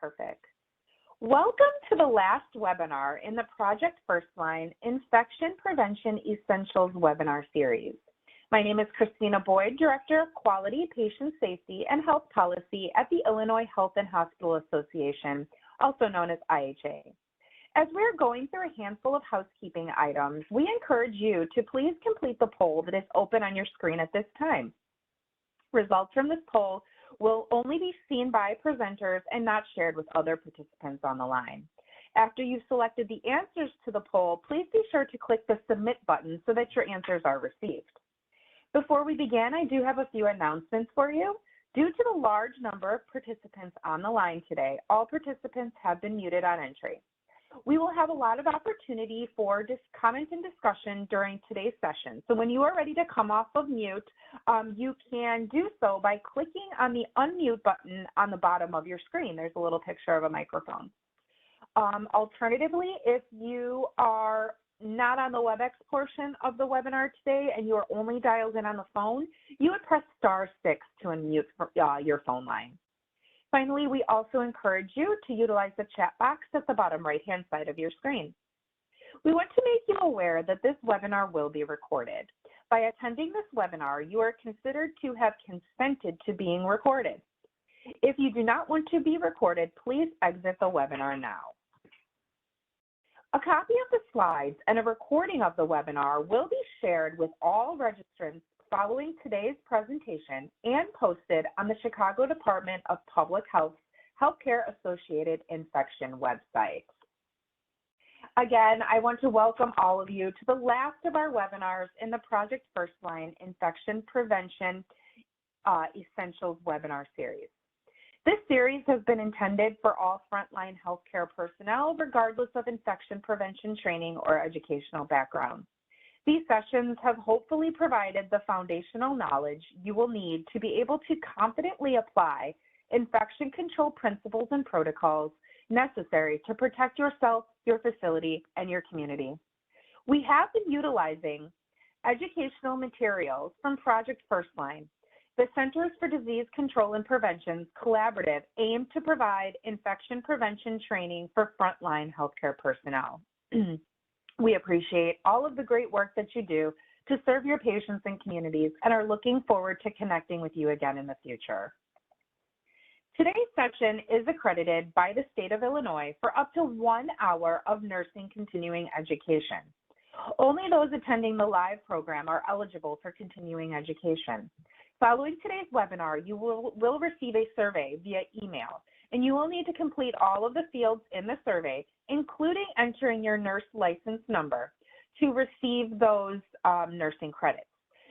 Perfect. Welcome to the last webinar in the Project Firstline Infection Prevention Essentials webinar series. My name is Christina Boyd, Director of Quality, Patient Safety, and Health Policy at the Illinois Health and Hospital Association, also known as IHA. As we're going through a handful of housekeeping items, we encourage you to please complete the poll that is open on your screen at this time. Results from this poll will only be seen by presenters and not shared with other participants on the line. After you've selected the answers to the poll, please be sure to click the submit button so that your answers are received. Before we begin, I do have a few announcements for you. Due to the large number of participants on the line today, all participants have been muted on entry. We will have a lot of opportunity for comment and discussion during today's session. So when you are ready to come off of mute, you can do so by clicking on the unmute button on the bottom of your screen. There's a little picture of a microphone. Alternatively, if you are not on the WebEx portion of the webinar today and you are only dialed in on the phone, you would press *6 to unmute your phone line. Finally, we also encourage you to utilize the chat box at the bottom right-hand side of your screen. We want to make you aware that this webinar will be recorded. By attending this webinar, you are considered to have consented to being recorded. If you do not want to be recorded, please exit the webinar now. A copy of the slides and a recording of the webinar will be shared with all registrants following today's presentation and posted on the Chicago Department of Public Health's Healthcare Associated Infection website. Again, I want to welcome all of you to the last of our webinars in the Project Firstline Infection Prevention Essentials webinar series. This series has been intended for all frontline healthcare personnel, regardless of infection prevention training or educational background. These sessions have hopefully provided the foundational knowledge you will need to be able to confidently apply infection control principles and protocols necessary to protect yourself, your facility, and your community. We have been utilizing educational materials from Project Firstline, the Centers for Disease Control and Prevention's collaborative aim to provide infection prevention training for frontline healthcare personnel. We appreciate all of the great work that you do to serve your patients and communities and are looking forward to connecting with you again in the future. Today's session is accredited by the state of Illinois for up to 1 hour of nursing continuing education. Only those attending the live program are eligible for continuing education. Following today's webinar, you will receive a survey via email, and you will need to complete all of the fields in the survey, including entering your nurse license number to receive those nursing credits.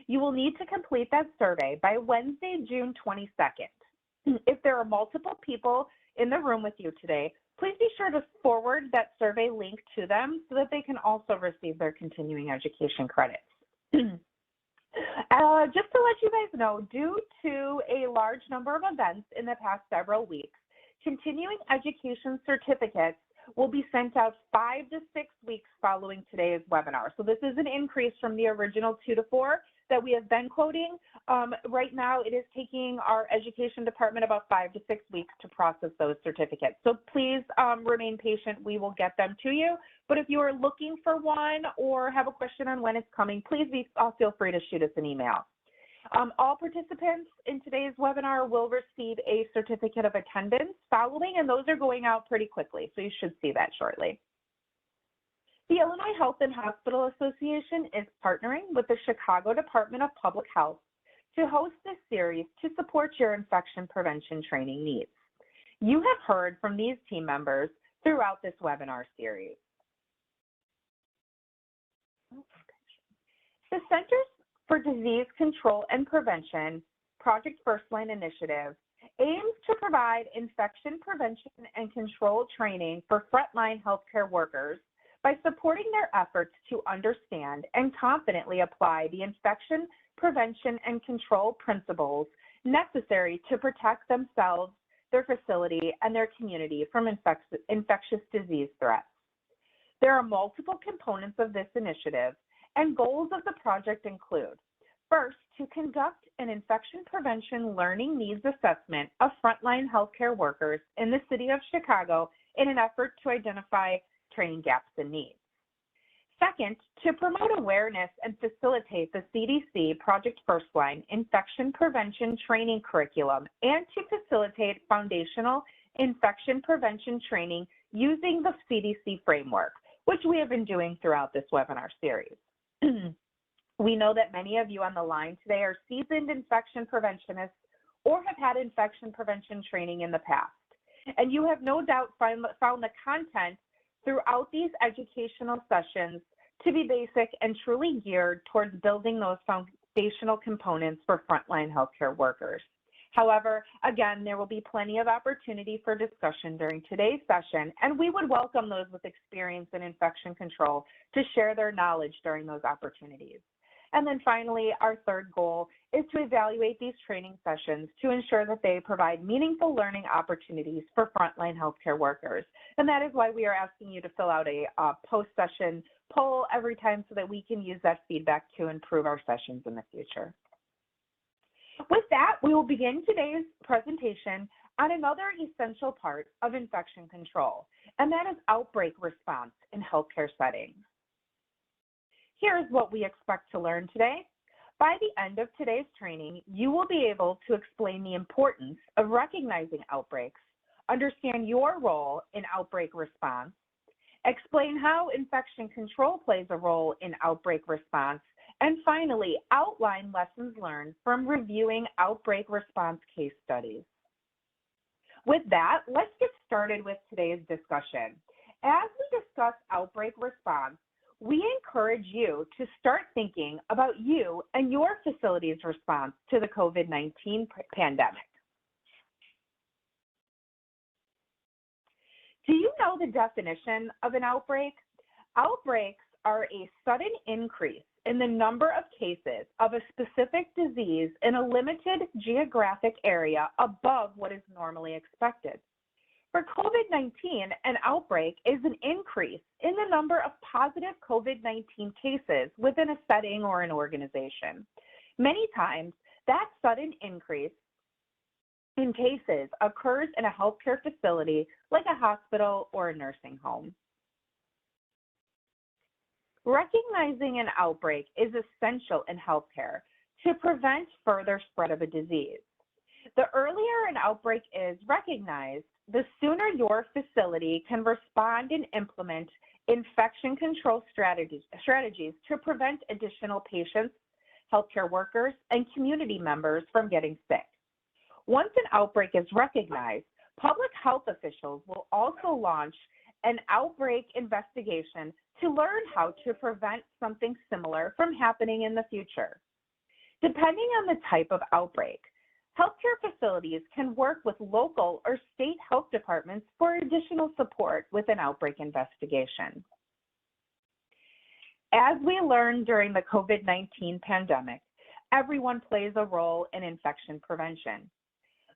You will need to complete that survey by Wednesday, June 22nd. If there are multiple people in the room with you today, please be sure to forward that survey link to them so that they can also receive their continuing education credits. Just to let you guys know, due to a large number of events in the past several weeks, continuing education certificates will be sent out 5 to 6 weeks following today's webinar. So this is an increase from the original 2 to 4 that we have been quoting. Right now, it is taking our education department about 5 to 6 weeks to process those certificates. So please remain patient. We will get them to you. But if you are looking for one or have a question on when it's coming, please feel free to shoot us an email. All participants in today's webinar will receive a certificate of attendance following, and those are going out pretty quickly, so you should see that shortly. The Illinois Health and Hospital Association is partnering with the Chicago Department of Public Health to host this series to support your infection prevention training needs. You have heard from these team members throughout this webinar series. The Centers for Disease Control and Prevention Project Firstline initiative aims to provide infection prevention and control training for frontline healthcare workers by supporting their efforts to understand and confidently apply the infection prevention and control principles necessary to protect themselves, their facility, and their community from infectious disease threats. There are multiple components of this initiative, and goals of the project include, first, to conduct an infection prevention learning needs assessment of frontline healthcare workers in the city of Chicago in an effort to identify training gaps and needs. Second, to promote awareness and facilitate the CDC Project Firstline infection prevention training curriculum and to facilitate foundational infection prevention training using the CDC framework, which we have been doing throughout this webinar series. We know that many of you on the line today are seasoned infection preventionists or have had infection prevention training in the past, and you have no doubt found the content throughout these educational sessions to be basic and truly geared towards building those foundational components for frontline healthcare workers. However, again, there will be plenty of opportunity for discussion during today's session, and we would welcome those with experience in infection control to share their knowledge during those opportunities. And then finally, our third goal is to evaluate these training sessions to ensure that they provide meaningful learning opportunities for frontline healthcare workers. And that is why we are asking you to fill out a post-session poll every time so that we can use that feedback to improve our sessions in the future. With that, we will begin today's presentation on another essential part of infection control, and that is outbreak response in healthcare settings. Here's what we expect to learn today. By the end of today's training, you will be able to explain the importance of recognizing outbreaks, understand your role in outbreak response, explain how infection control plays a role in outbreak response, and finally, outline lessons learned from reviewing outbreak response case studies. With that, let's get started with today's discussion. As we discuss outbreak response, we encourage you to start thinking about you and your facility's response to the COVID-19 pandemic. Do you know the definition of an outbreak? Outbreaks are a sudden increase in the number of cases of a specific disease in a limited geographic area above what is normally expected. For COVID-19, an outbreak is an increase in the number of positive COVID-19 cases within a setting or an organization. Many times, that sudden increase in cases occurs in a healthcare facility like a hospital or a nursing home. Recognizing an outbreak is essential in healthcare to prevent further spread of a disease. The earlier an outbreak is recognized, the sooner your facility can respond and implement infection control strategies to prevent additional patients, healthcare workers, and community members from getting sick. Once an outbreak is recognized, public health officials will also launch an outbreak investigation to learn how to prevent something similar from happening in the future. Depending on the type of outbreak, healthcare facilities can work with local or state health departments for additional support with an outbreak investigation. As we learned during the COVID-19 pandemic, everyone plays a role in infection prevention.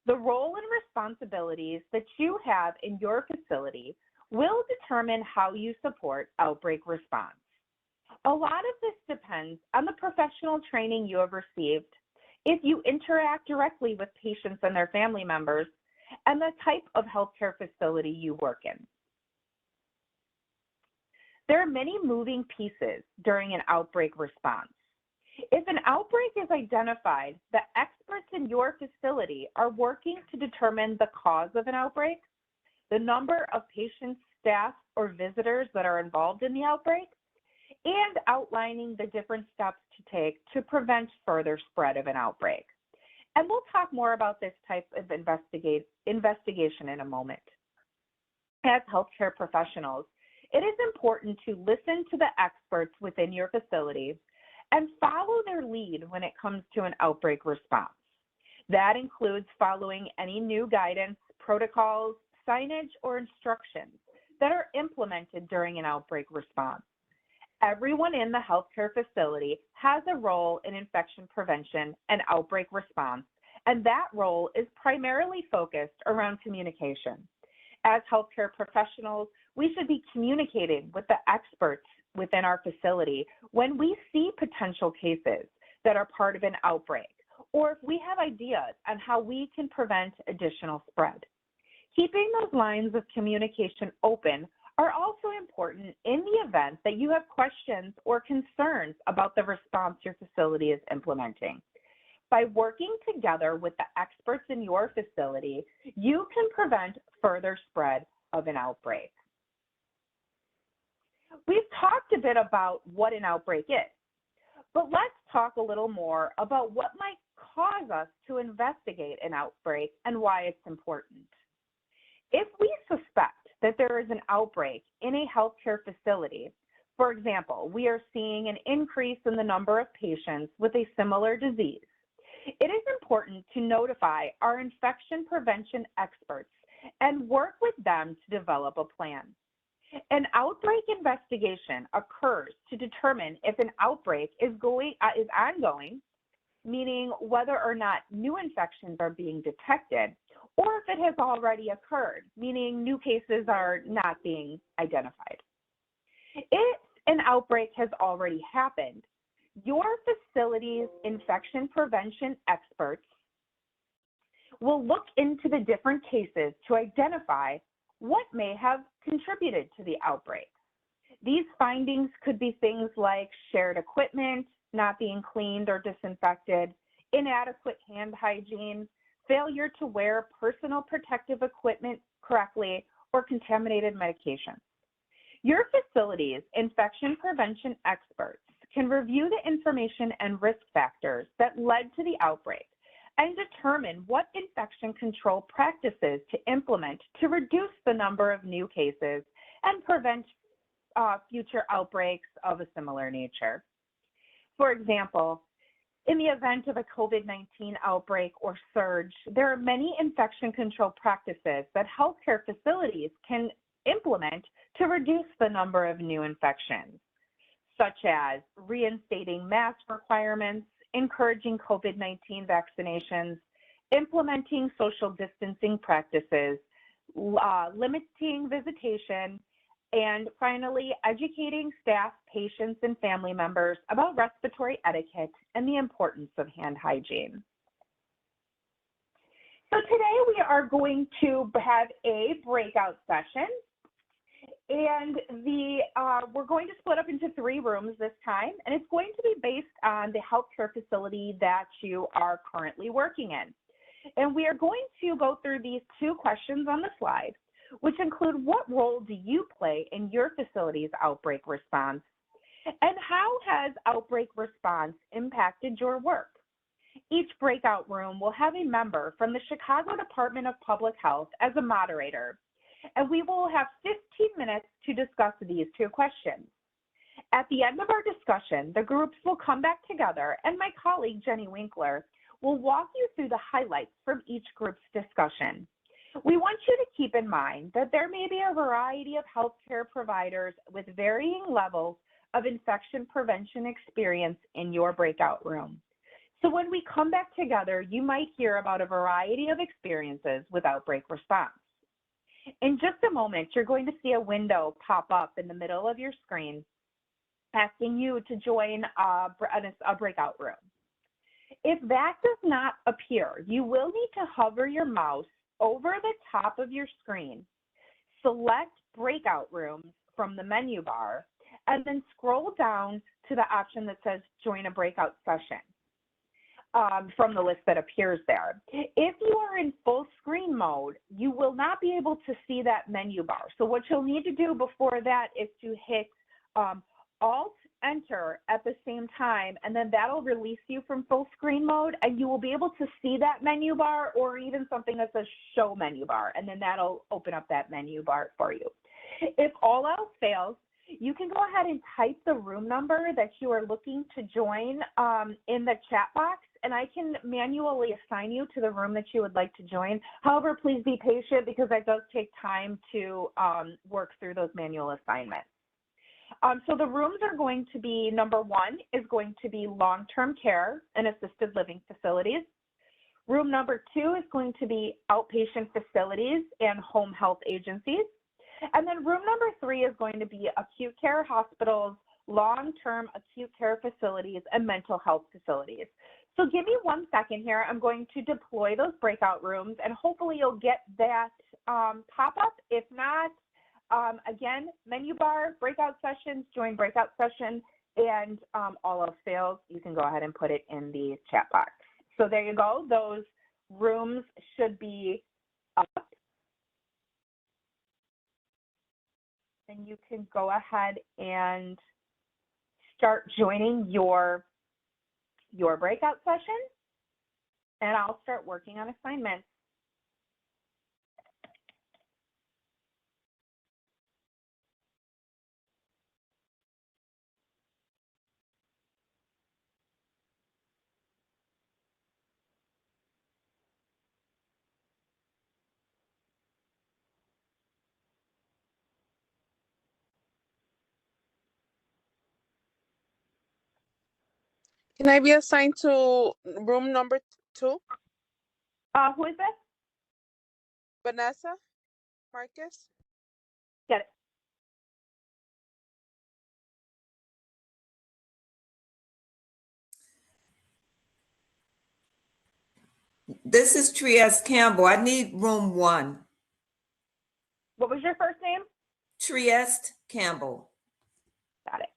The role and responsibilities that you have in your facility will determine how you support outbreak response. A lot of this depends on the professional training you have received, if you interact directly with patients and their family members, and the type of healthcare facility you work in. There are many moving pieces during an outbreak response. If an outbreak is identified, the experts in your facility are working to determine the cause of an outbreak, the number of patients, staff, or visitors that are involved in the outbreak, and outlining the different steps to take to prevent further spread of an outbreak. And we'll talk more about this type of investigation in a moment. As healthcare professionals, it is important to listen to the experts within your facility and follow their lead when it comes to an outbreak response. That includes following any new guidance, protocols, signage, or instructions that are implemented during an outbreak response. Everyone in the healthcare facility has a role in infection prevention and outbreak response, and that role is primarily focused around communication. As healthcare professionals, we should be communicating with the experts within our facility when we see potential cases that are part of an outbreak, or if we have ideas on how we can prevent additional spread. Keeping those lines of communication open are also important in the event that you have questions or concerns about the response your facility is implementing. By working together with the experts in your facility, you can prevent further spread of an outbreak. We've talked a bit about what an outbreak is, but let's talk a little more about what might cause us to investigate an outbreak and why it's important. If we suspect that there is an outbreak in a healthcare facility, for example, we are seeing an increase in the number of patients with a similar disease, it is important to notify our infection prevention experts and work with them to develop a plan. An outbreak investigation occurs to determine if an outbreak is ongoing, meaning whether or not new infections are being detected, or if it has already occurred, meaning new cases are not being identified. If an outbreak has already happened, your facility's infection prevention experts will look into the different cases to identify what may have contributed to the outbreak. These findings could be things like shared equipment not being cleaned or disinfected, inadequate hand hygiene, failure to wear personal protective equipment correctly, or contaminated medications. Your facility's infection prevention experts can review the information and risk factors that led to the outbreak and determine what infection control practices to implement to reduce the number of new cases and prevent future outbreaks of a similar nature. For example, in the event of a COVID-19 outbreak or surge, there are many infection control practices that healthcare facilities can implement to reduce the number of new infections, such as reinstating mask requirements, encouraging COVID-19 vaccinations, implementing social distancing practices, limiting visitation, and finally, educating staff, patients, and family members about respiratory etiquette and the importance of hand hygiene. So today we are going to have a breakout session, and we're going to split up into 3 rooms this time, and it's going to be based on the healthcare facility that you are currently working in. And we are going to go through these 2 questions on the slide, which include what role do you play in your facility's outbreak response, and how has outbreak response impacted your work? Each breakout room will have a member from the Chicago Department of Public Health as a moderator, and we will have 15 minutes to discuss these 2 questions. At the end of our discussion, the groups will come back together, and my colleague, Jenny Winkler, will walk you through the highlights from each group's discussion. We want you to keep in mind that there may be a variety of healthcare providers with varying levels of infection prevention experience in your breakout room. So when we come back together, you might hear about a variety of experiences with outbreak response. In just a moment, you're going to see a window pop up in the middle of your screen asking you to join a breakout room. If that does not appear, you will need to hover your mouse over the top of your screen, select breakout rooms from the menu bar, and then scroll down to the option that says join a breakout session from the list that appears there. If you are in full screen mode, you will not be able to see that menu bar. So what you'll need to do before that is to hit Alt-Enter at the same time, and then that'll release you from full screen mode, and you will be able to see that menu bar or even something that says Show Menu Bar, and then that'll open up that menu bar for you. If all else fails, you can go ahead and type the room number that you are looking to join in the chat box, and I can manually assign you to the room that you would like to join. However, please be patient because that does take time to work through those manual assignments. So the rooms are going to be, number 1 is going to be long-term care and assisted living facilities. Room number 2 is going to be outpatient facilities and home health agencies. And then room number 3 is going to be acute care hospitals, long-term acute care facilities, and mental health facilities. So give me 1 second here. I'm going to deploy those breakout rooms, and hopefully you'll get that pop-up. If not, again, menu bar, breakout sessions, join breakout session, and all else fails, you can go ahead and put it in the chat box. So there you go. Those rooms should be up. And you can go ahead and start joining your breakout session, and I'll start working on assignments. Can I be assigned to room number 2? Who is this? Vanessa Marcus? Get it. This is Trieste Campbell. I need room 1. What was your first name? Trieste Campbell. Got it.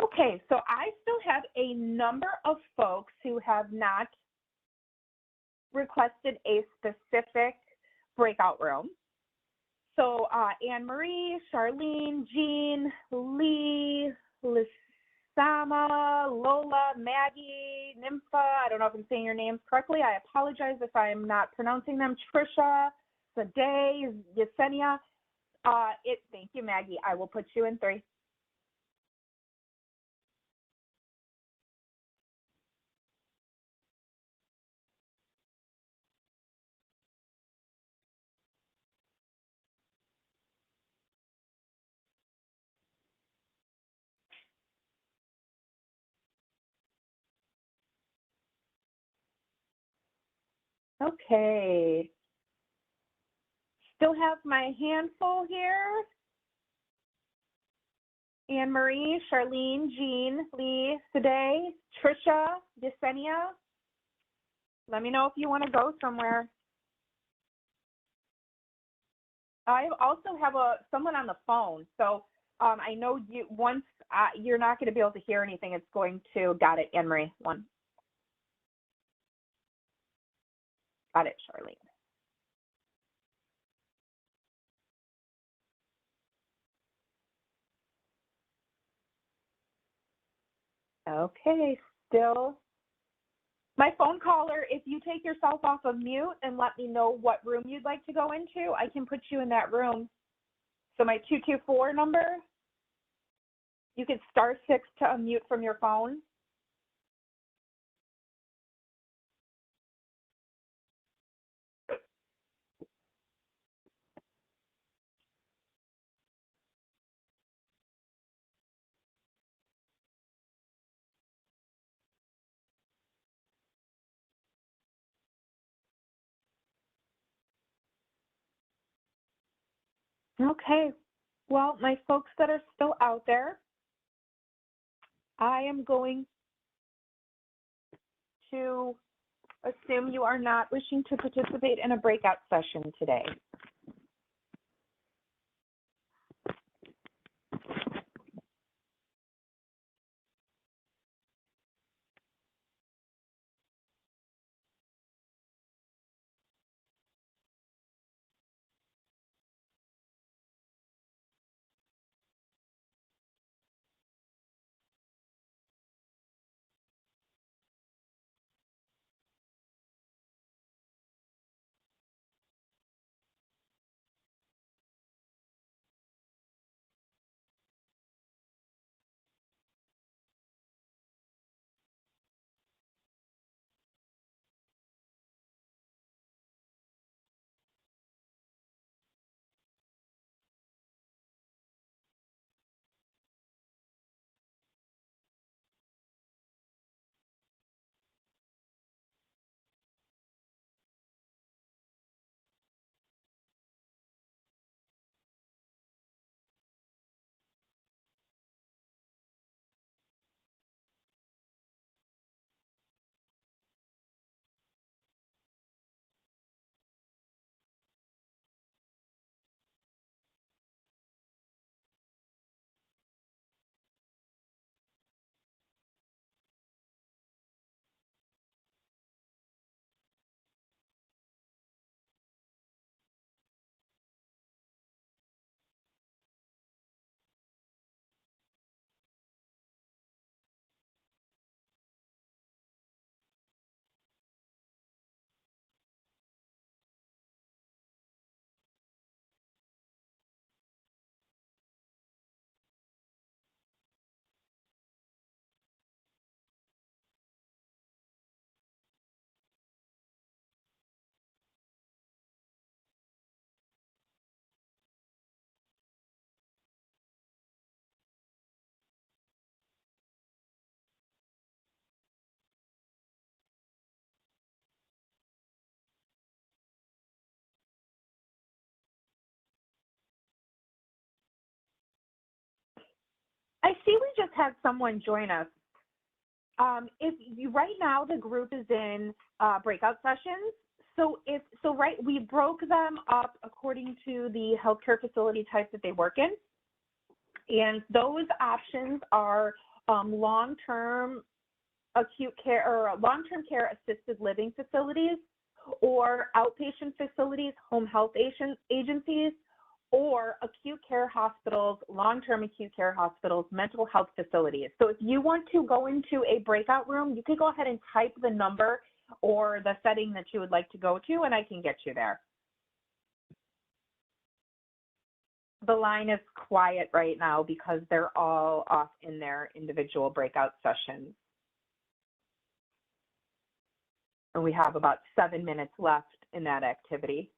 Okay, so I still have a number of folks who have not requested a specific breakout room. So Anne Marie, Charlene, Jean, Lee, Lissama, Lola, Maggie, Nympha, I don't know if I'm saying your names correctly. I apologize if I am not pronouncing them. Trisha, Sade, Yesenia. Thank you, Maggie. I will put you in 3. Okay. Still have my handful here. Anne Marie, Charlene, Jean, Lee, Sade, Trisha, Yesenia. Let me know if you want to go somewhere. I also have someone on the phone, so I know once you're not going to be able to hear anything. It's going to got it, Anne Marie. 1. Got it, Charlene. Okay, still. My phone caller, if you take yourself off of mute and let me know what room you'd like to go into, I can put you in that room. So my 224 number, you can *6 to unmute from your phone. Okay, well, my folks that are still out there, I am going to assume you are not wishing to participate in a breakout session today. I see we just had someone join us. If you, right now the group is in breakout sessions. We broke them up according to the healthcare facility type that they work in. And those options are long-term acute care or long-term care assisted living facilities, or outpatient facilities, home health agencies, or acute care hospitals, long-term acute care hospitals, mental health facilities. So if you want to go into a breakout room, you can go ahead and type the number or the setting that you would like to go to, and I can get you there. The line is quiet right now because they're all off in their individual breakout sessions. And we have about 7 minutes left in that activity.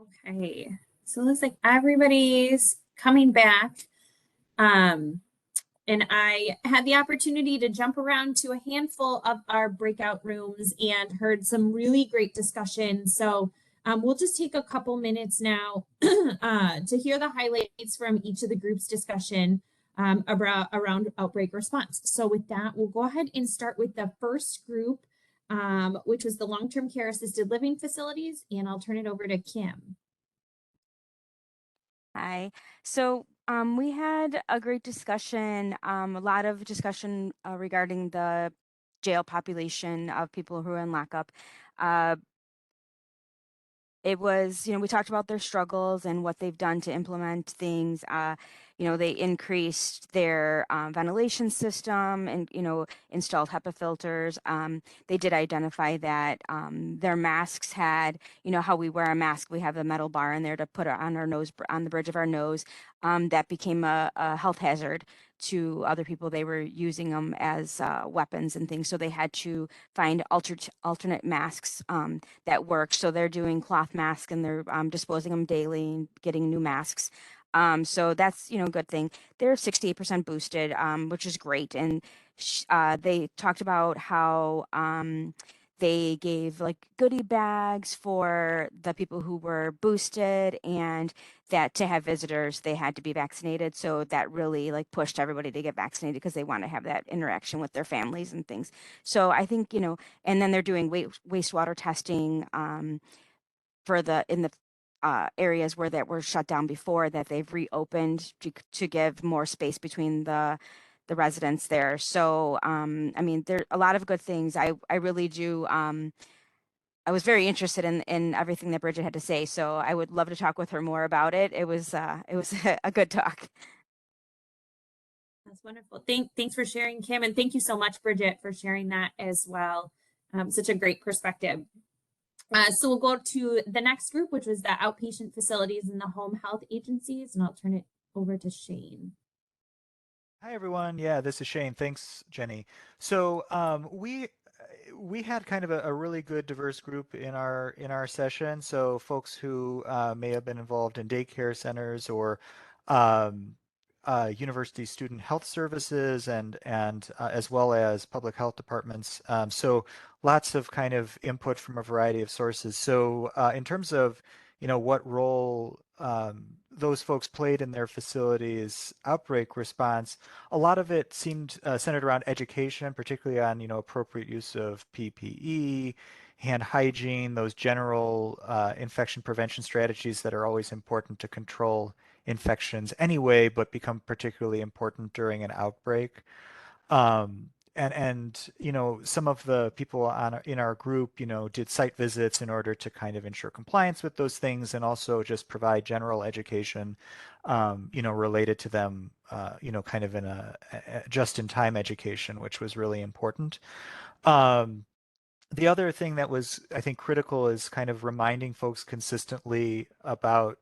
Okay, so it looks like everybody's coming back. Um, and I had the opportunity to jump around to a handful of our breakout rooms and heard some really great discussion. So we'll just take a couple minutes now to hear the highlights from each of the groups' discussion around outbreak response. So with that, we'll go ahead and start with the first group, which was the long-term care assisted living facilities, and I'll turn it over to Kim. Hi. So we had a great discussion, a lot of discussion regarding the jail population of people who are in lockup. It was, we talked about their struggles and what they've done to implement things. They increased their ventilation system and, installed HEPA filters. They did identify that their masks had, how we wear a mask, we have the metal bar in there to put it on our nose, on the bridge of our nose. That became a health hazard to other people. They were using them as weapons and things. So they had to find alternate masks that worked. So they're doing cloth masks and they're disposing them daily and getting new masks. So that's, a good thing. They're 68% boosted, which is great. And they talked about how they gave like goodie bags for the people who were boosted, and that to have visitors, they had to be vaccinated. So that really like pushed everybody to get vaccinated because they want to have that interaction with their families and things. So I think, and then they're doing wastewater testing for in the areas where that were shut down before, that they've reopened to give more space between the residents there. So, I mean, there are a lot of good things. I really do. I was very interested in everything that Bridget had to say. So I would love to talk with her more about it. It was a good talk. That's wonderful. Thanks for sharing, Kim, and thank you so much, Bridget, for sharing that as well. Such a great perspective. So we'll go to the next group, which was the outpatient facilities and the home health agencies, and I'll turn it over to Shane. Hi, everyone. Yeah, this is Shane. Thanks, Jenny. So we had kind of a really good diverse group in our session. So folks who may have been involved in daycare centers or um, university student health services and as well as public health departments. So lots of kind of input from a variety of sources. So in terms of what role those folks played in their facilities outbreak response, a lot of it seemed centered around education, particularly on appropriate use of PPE, hand hygiene, those general infection prevention strategies that are always important to control infections anyway, but become particularly important during an outbreak. And some of the people in our group did site visits in order to kind of ensure compliance with those things, and also just provide general education related to them, kind of in a just-in-time education, which was really important. The other thing that was, I think, critical is kind of reminding folks consistently about,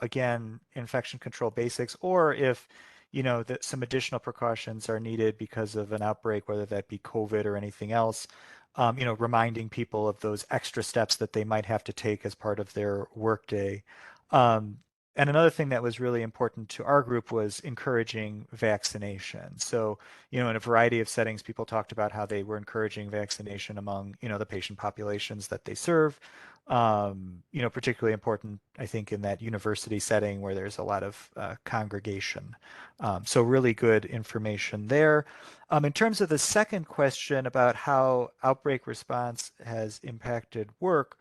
again, infection control basics, or if, that some additional precautions are needed because of an outbreak, whether that be COVID or anything else, reminding people of those extra steps that they might have to take as part of their workday. And another thing that was really important to our group was encouraging vaccination. So, in a variety of settings, people talked about how they were encouraging vaccination among, the patient populations that they serve. Particularly important, I think, in that university setting where there's a lot of congregation. So really good information there. In terms of the second question about how outbreak response has impacted work,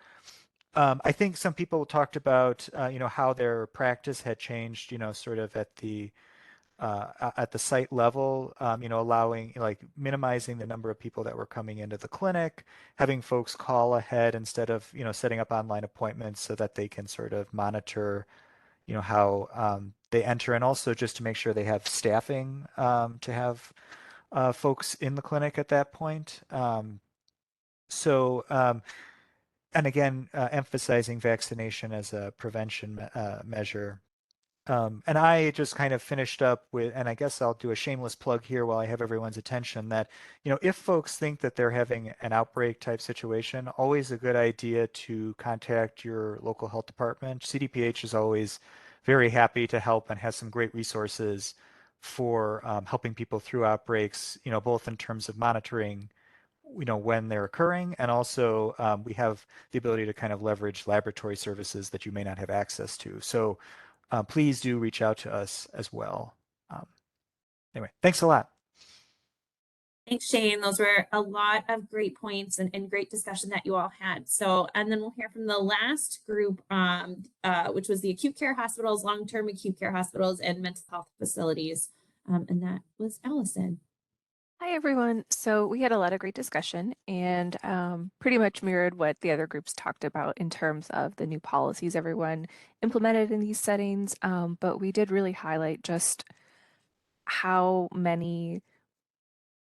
I think some people talked about, how their practice had changed, sort of at the site level, allowing, like, minimizing the number of people that were coming into the clinic, having folks call ahead instead of, setting up online appointments so that they can sort of monitor, how they enter, and also just to make sure they have staffing to have folks in the clinic at that point. So, and again, emphasizing vaccination as a prevention measure. And I just kind of finished up with, and I guess I'll do a shameless plug here while I have everyone's attention that, if folks think that they're having an outbreak type situation, always a good idea to contact your local health department. CDPH is always very happy to help and has some great resources for helping people through outbreaks, both in terms of monitoring, when they're occurring, and also we have the ability to kind of leverage laboratory services that you may not have access to. So please do reach out to us as well. Anyway, thanks a lot. Thanks, Shane. Those were a lot of great points and great discussion that you all had. So, and then we'll hear from the last group, which was the acute care hospitals, long-term acute care hospitals, and mental health facilities. And that was Allison. Hi, everyone. So we had a lot of great discussion and pretty much mirrored what the other groups talked about in terms of the new policies everyone implemented in these settings. But we did really highlight just how many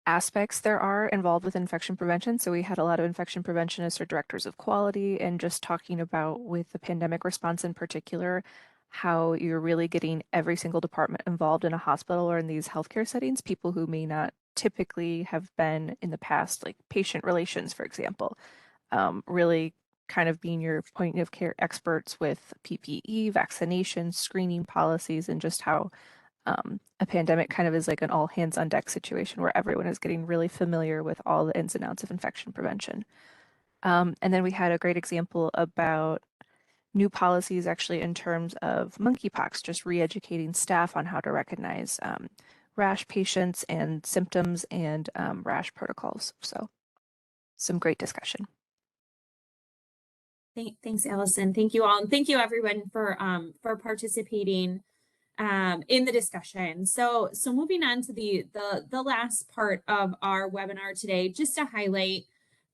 aspects there are involved with infection prevention. So we had a lot of infection preventionists or directors of quality, and just talking about with the pandemic response in particular, how you're really getting every single department involved in a hospital or in these healthcare settings, people who may not typically have been in the past, like patient relations, for example, really kind of being your point of care experts with PPE, vaccination, screening policies, and just how a pandemic kind of is like an all hands on deck situation where everyone is getting really familiar with all the ins and outs of infection prevention. And then we had a great example about new policies actually in terms of monkeypox, just re-educating staff on how to recognize rash patients and symptoms and rash protocols. So some great discussion. Thanks, Allison. Thank you all. And thank you everyone for participating in the discussion. So moving on to the last part of our webinar today, just to highlight,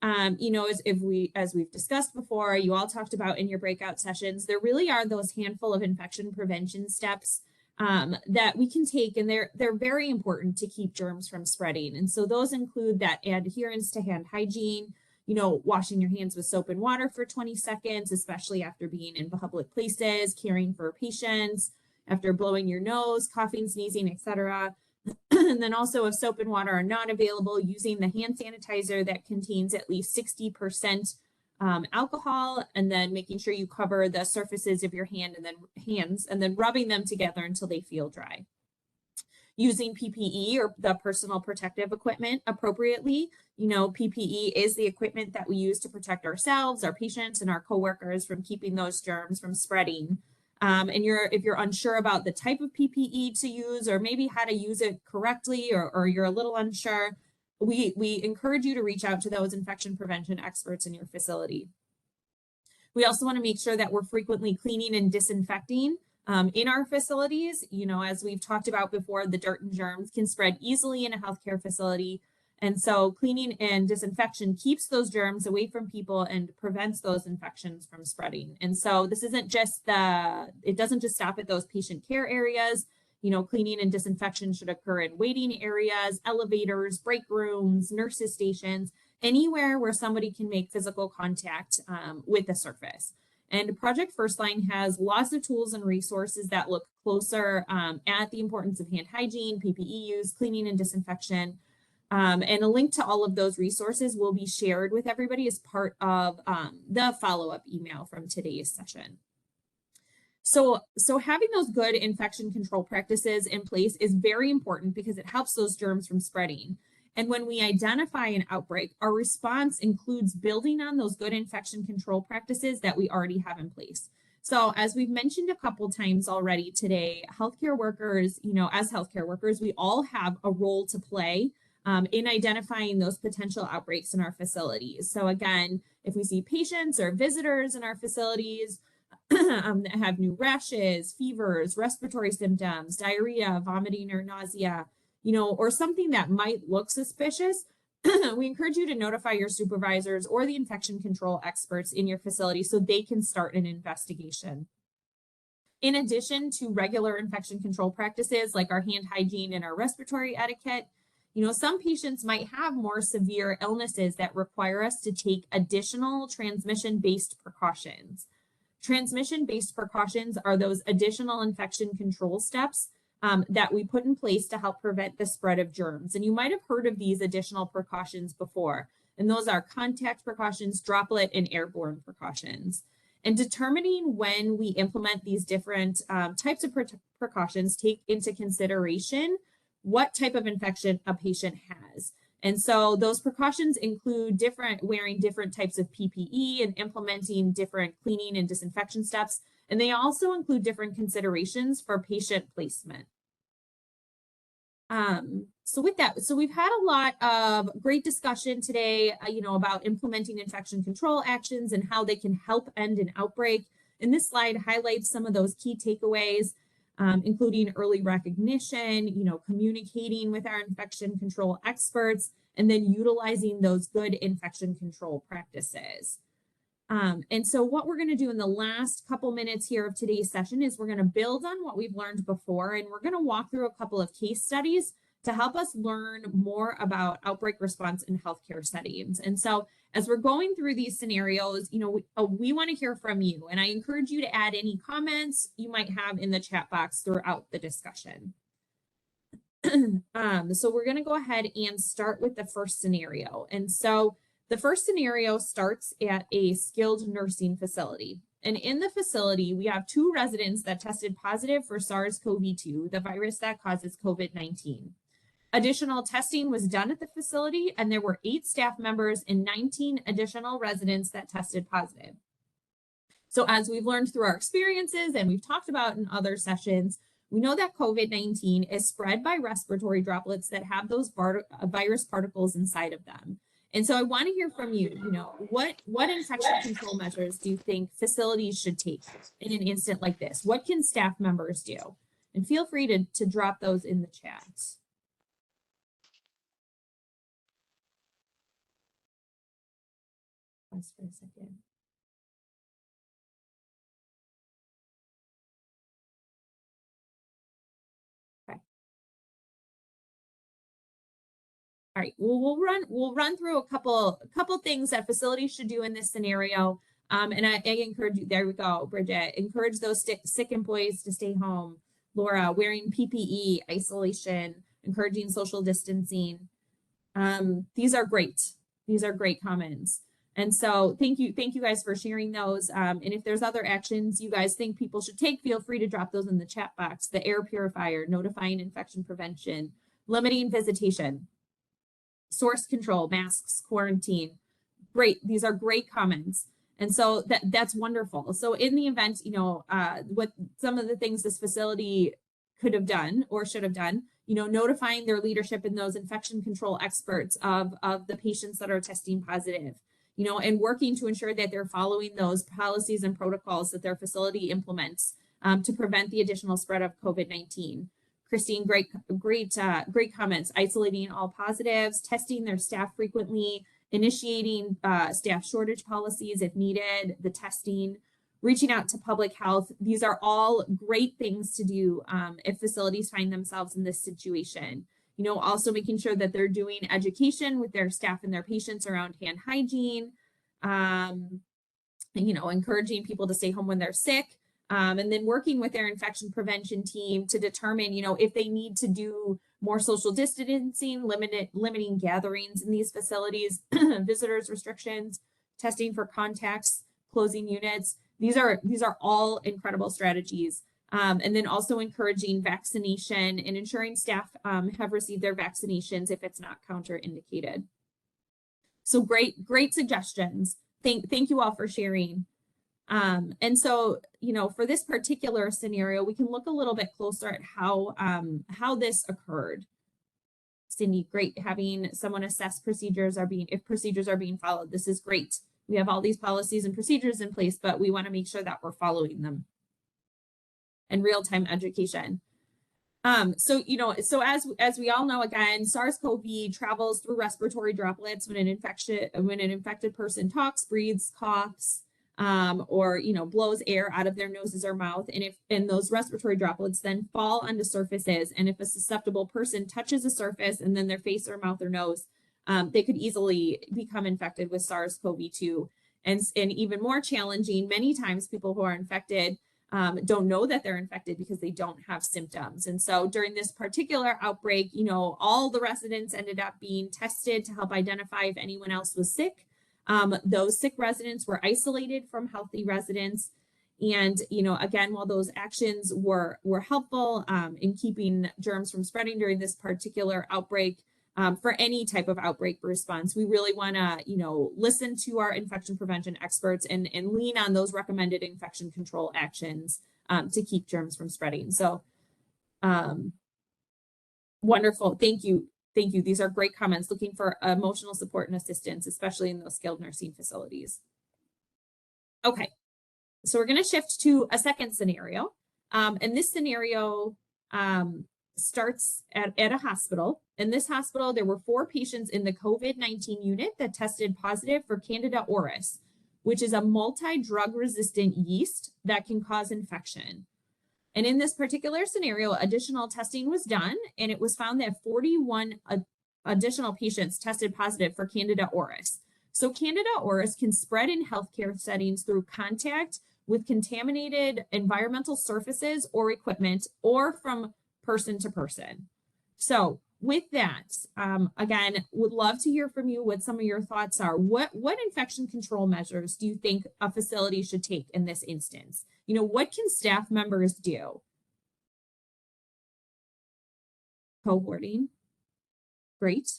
as we've discussed before, you all talked about in your breakout sessions, there really are those handful of infection prevention steps that we can take, and they're very important to keep germs from spreading. And so those include that adherence to hand hygiene, washing your hands with soap and water for 20 seconds, especially after being in public places, caring for patients, after blowing your nose, coughing, sneezing, etc. And then also, if soap and water are not available, using the hand sanitizer that contains at least 60% alcohol, and then making sure you cover the surfaces of your hands and then rubbing them together until they feel dry. Using PPE or the personal protective equipment appropriately. PPE is the equipment that we use to protect ourselves, our patients, and our coworkers from keeping those germs from spreading. And if you're unsure about the type of PPE to use, or maybe how to use it correctly, or you're a little unsure, we encourage you to reach out to those infection prevention experts in your facility. We also want to make sure that we're frequently cleaning and disinfecting in our facilities. As we've talked about before, the dirt and germs can spread easily in a healthcare facility. And so cleaning and disinfection keeps those germs away from people and prevents those infections from spreading. And so this isn't just it doesn't just stop at those patient care areas. Cleaning and disinfection should occur in waiting areas, elevators, break rooms, nurses' stations, anywhere where somebody can make physical contact with the surface. And Project Firstline has lots of tools and resources that look closer at the importance of hand hygiene, PPE use, cleaning and disinfection. And a link to all of those resources will be shared with everybody as part of the follow-up email from today's session. So having those good infection control practices in place is very important because it helps those germs from spreading. And when we identify an outbreak, our response includes building on those good infection control practices that we already have in place. So as we've mentioned a couple times already today, healthcare workers, as healthcare workers, we all have a role to play in identifying those potential outbreaks in our facilities. So again, if we see patients or visitors in our facilities that have new rashes, fevers, respiratory symptoms, diarrhea, vomiting or nausea, or something that might look suspicious, we encourage you to notify your supervisors or the infection control experts in your facility so they can start an investigation. In addition to regular infection control practices like our hand hygiene and our respiratory etiquette, some patients might have more severe illnesses that require us to take additional transmission-based precautions. Transmission-based precautions are those additional infection control steps that we put in place to help prevent the spread of germs. And you might have heard of these additional precautions before. And those are contact precautions, droplet, and airborne precautions. And determining when we implement these different types of precautions take into consideration what type of infection a patient has. And so those precautions include wearing different types of PPE and implementing different cleaning and disinfection steps. And they also include different considerations for patient placement. So with that, so we've had a lot of great discussion today, about implementing infection control actions and how they can help end an outbreak. And this slide highlights some of those key takeaways, including early recognition, communicating with our infection control experts, and then utilizing those good infection control practices. And so what we're going to do in the last couple minutes here of today's session is we're going to build on what we've learned before, and we're going to walk through a couple of case studies to help us learn more about outbreak response in healthcare settings. And so as we're going through these scenarios, we want to hear from you, and I encourage you to add any comments you might have in the chat box throughout the discussion. So we're going to go ahead and start with the first scenario. And so the first scenario starts at a skilled nursing facility. And in the facility, we have 2 residents that tested positive for SARS-CoV-2, the virus that causes COVID-19. Additional testing was done at the facility, and there were 8 staff members and 19 additional residents that tested positive. So as we've learned through our experiences and we've talked about in other sessions, we know that COVID-19 is spread by respiratory droplets that have those virus particles inside of them. And so I want to hear from you, what infection control measures do you think facilities should take in an incident like this? What can staff members do? And feel free to drop those in the chat. Pause for a second. All right, we'll run through a couple things that facilities should do in this scenario. And I encourage you, there we go, Bridget, encourage those sick employees to stay home. Laura, wearing PPE, isolation, encouraging social distancing. These are great. These are great comments. And so thank you guys for sharing those. And if there's other actions you guys think people should take, feel free to drop those in the chat box. The air purifier, notifying infection prevention, limiting visitation, source control, masks, quarantine. Great. These are great comments. And so that's wonderful. So in the event, what some of the things this facility could have done or should have done, notifying their leadership and those infection control experts of the patients that are testing positive, and working to ensure that they're following those policies and protocols that their facility implements to prevent the additional spread of COVID-19. Christine, great comments. Isolating all positives, testing their staff frequently, initiating staff shortage policies if needed, the testing, reaching out to public health. These are all great things to do if facilities find themselves in this situation. Also making sure that they're doing education with their staff and their patients around hand hygiene, encouraging people to stay home when they're sick. And then working with their infection prevention team to determine, if they need to do more social distancing, limiting gatherings in these facilities, visitors restrictions, testing for contacts, closing units. These are all incredible strategies. And then also encouraging vaccination and ensuring staff have received their vaccinations if it's not counterindicated. So great suggestions. Thank you all for sharing. And so, for this particular scenario, we can look a little bit closer at how this occurred. Cindy, great having someone assess if procedures are being followed. This is great. We have all these policies and procedures in place, but we want to make sure that we're following them. And real-time education. So as we all know, again, SARS-CoV travels through respiratory droplets when an infected person talks, breathes, coughs, or blows air out of their noses or mouth, and those respiratory droplets then fall onto surfaces, and if a susceptible person touches a surface and then their face or mouth or nose, they could easily become infected with SARS-CoV-2. And even more challenging, many times people who are infected don't know that they're infected because they don't have symptoms. And so during this particular outbreak, you know, all the residents ended up being tested to help identify if anyone else was sick. Those sick residents were isolated from healthy residents. And, you know, again, while those actions were helpful in keeping germs from spreading during this particular outbreak, for any type of outbreak response, we really want to, you know, listen to our infection prevention experts and lean on those recommended infection control actions to keep germs from spreading. So wonderful. Thank you. Thank you. These are great comments. Looking for emotional support and assistance, especially in those skilled nursing facilities. Okay, so we're going to shift to a second scenario. And this scenario starts at a hospital. In this hospital, there were 4 patients in the COVID-19 unit that tested positive for Candida auris, which is a multi-drug resistant yeast that can cause infection. And in this particular scenario, additional testing was done, and it was found that 41 additional patients tested positive for Candida auris. So Candida auris can spread in healthcare settings through contact with contaminated environmental surfaces or equipment, or from person to person. So with that, again, would love to hear from you what some of your thoughts are. What infection control measures do you think a facility should take in this instance? You know, what can staff members do? Cohorting. Great.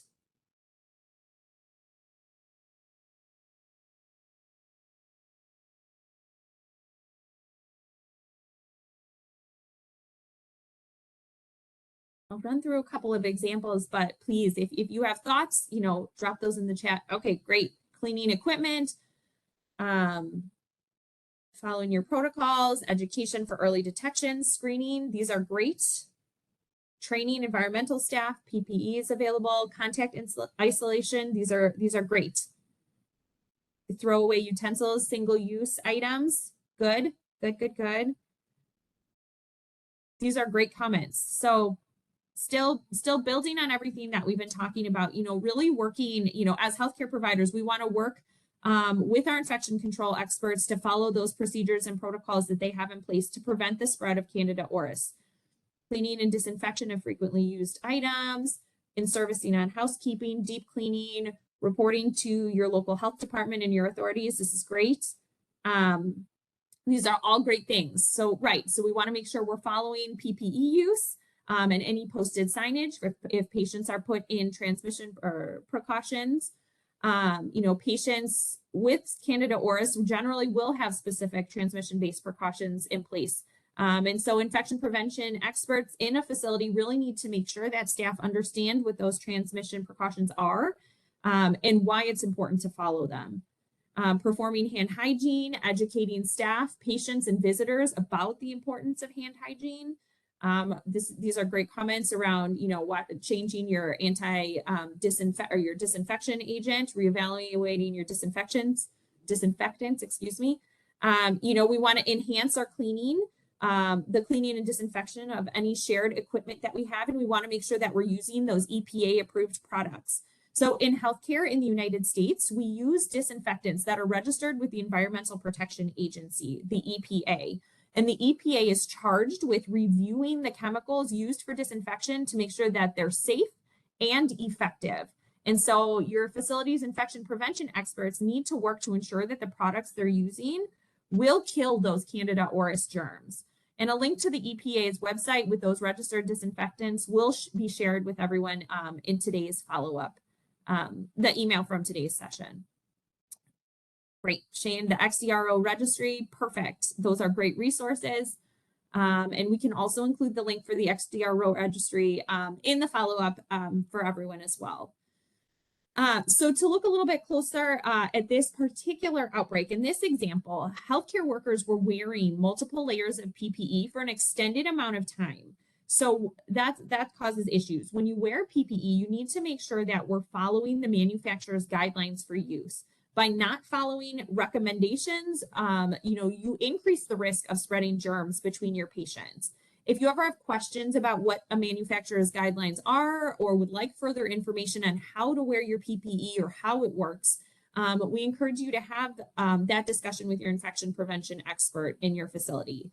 I'll run through a couple of examples, but please, if you have thoughts, you know, drop those in the chat. Okay, great. Cleaning equipment, following your protocols, education for early detection, screening. These are great. Training environmental staff, PPE is available, contact isolation. These are great. Throwaway utensils, single-use items. Good. These are great comments. So still building on everything that we've been talking about, you know, really working, you know, as healthcare providers, we want to work with our infection control experts to follow those procedures and protocols that they have in place to prevent the spread of Candida auris. Cleaning and disinfection of frequently used items, in servicing on housekeeping, deep cleaning, reporting to your local health department and your authorities. This is great. These are all great things. So, right, so we want to make sure we're following PPE use and any posted signage if patients are put in transmission or precautions. You know, patients with Candida auris generally will have specific transmission-based precautions in place. And so infection prevention experts in a facility really need to make sure that staff understand what those transmission precautions are and why it's important to follow them. Performing hand hygiene, educating staff, patients, and visitors about the importance of hand hygiene. These are great comments around, you know, changing your your disinfection agent, reevaluating your disinfectants, excuse me. You know, we want to enhance our cleaning, the cleaning and disinfection of any shared equipment that we have, and we want to make sure that we're using those EPA approved products. So in healthcare in the United States, we use disinfectants that are registered with the Environmental Protection Agency, the EPA. And the EPA is charged with reviewing the chemicals used for disinfection to make sure that they're safe and effective. And so your facility's infection prevention experts need to work to ensure that the products they're using will kill those Candida auris germs. And a link to the EPA's website with those registered disinfectants will be shared with everyone in today's follow-up, the email from today's session. Great, Shane, the XDRO registry, perfect. Those are great resources. And we can also include the link for the XDRO registry in the follow-up for everyone as well. So to look a little bit closer at this particular outbreak, in this example, healthcare workers were wearing multiple layers of PPE for an extended amount of time. So that causes issues. When you wear PPE, you need to make sure that we're following the manufacturer's guidelines for use. By not following recommendations, you know, you increase the risk of spreading germs between your patients. If you ever have questions about what a manufacturer's guidelines are or would like further information on how to wear your PPE or how it works, we encourage you to have that discussion with your infection prevention expert in your facility.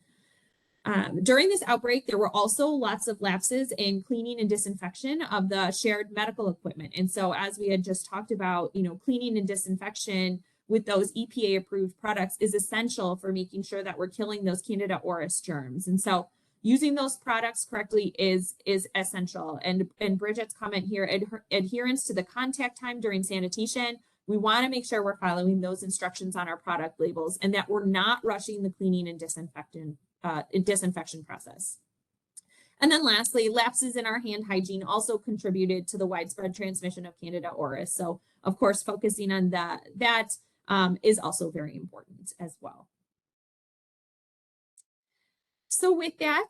During this outbreak, there were also lots of lapses in cleaning and disinfection of the shared medical equipment. And so as we had just talked about, cleaning and disinfection with those EPA approved products is essential for making sure that we're killing those Candida auris germs. And so using those products correctly is essential. And Bridget's comment here, adherence to the contact time during sanitation. We want to make sure we're following those instructions on our product labels and that we're not rushing the cleaning and disinfection process. And then lastly, lapses in our hand hygiene also contributed to the widespread transmission of Candida auris. So of course, focusing on that is also very important as well. So with that,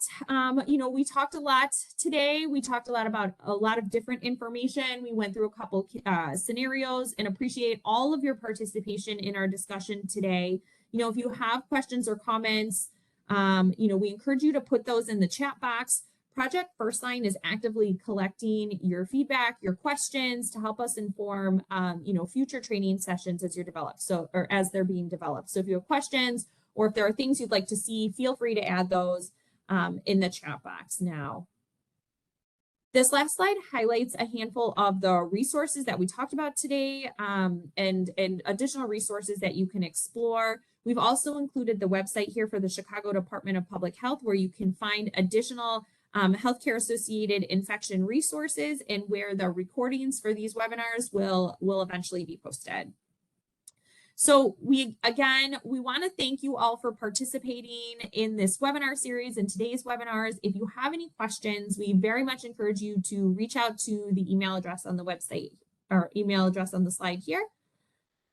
we talked a lot today. We talked a lot about a lot of different information. We went through a couple scenarios and appreciate all of your participation in our discussion today. If you have questions or comments, we encourage you to put those in the chat box. Project Firstline is actively collecting your feedback, your questions to help us inform, future training sessions as as they're being developed. So if you have questions, or if there are things you'd like to see, feel free to add those in the chat box now. This last slide highlights a handful of the resources that we talked about today and additional resources that you can explore. We've also included the website here for the Chicago Department of Public Health, where you can find additional healthcare associated infection resources and where the recordings for these webinars will eventually be posted. So we want to thank you all for participating in this webinar series and today's webinars. If you have any questions, we very much encourage you to reach out to the email address on the website or email address on the slide here.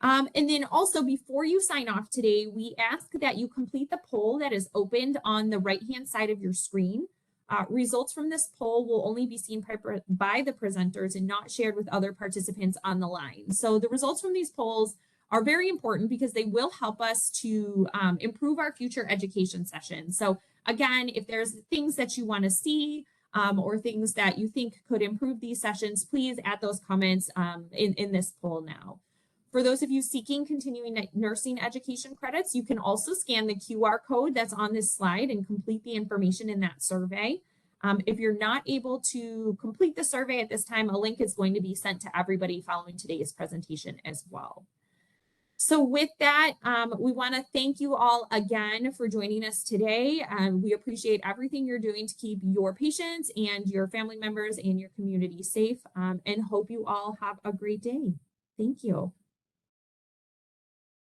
And then also before you sign off today, we ask that you complete the poll that is opened on the right-hand side of your screen. Results from this poll will only be seen by the presenters and not shared with other participants on the line. So the results from these polls are very important because they will help us to improve our future education sessions. So again, if there's things that you want to see or things that you think could improve these sessions, please add those comments in this poll now. For those of you seeking continuing nursing education credits, you can also scan the QR code that's on this slide and complete the information in that survey. If you're not able to complete the survey at this time, a link is going to be sent to everybody following today's presentation as well. So with that, we want to thank you all again for joining us today. We appreciate everything you're doing to keep your patients and your family members and your community safe, and hope you all have a great day. Thank you.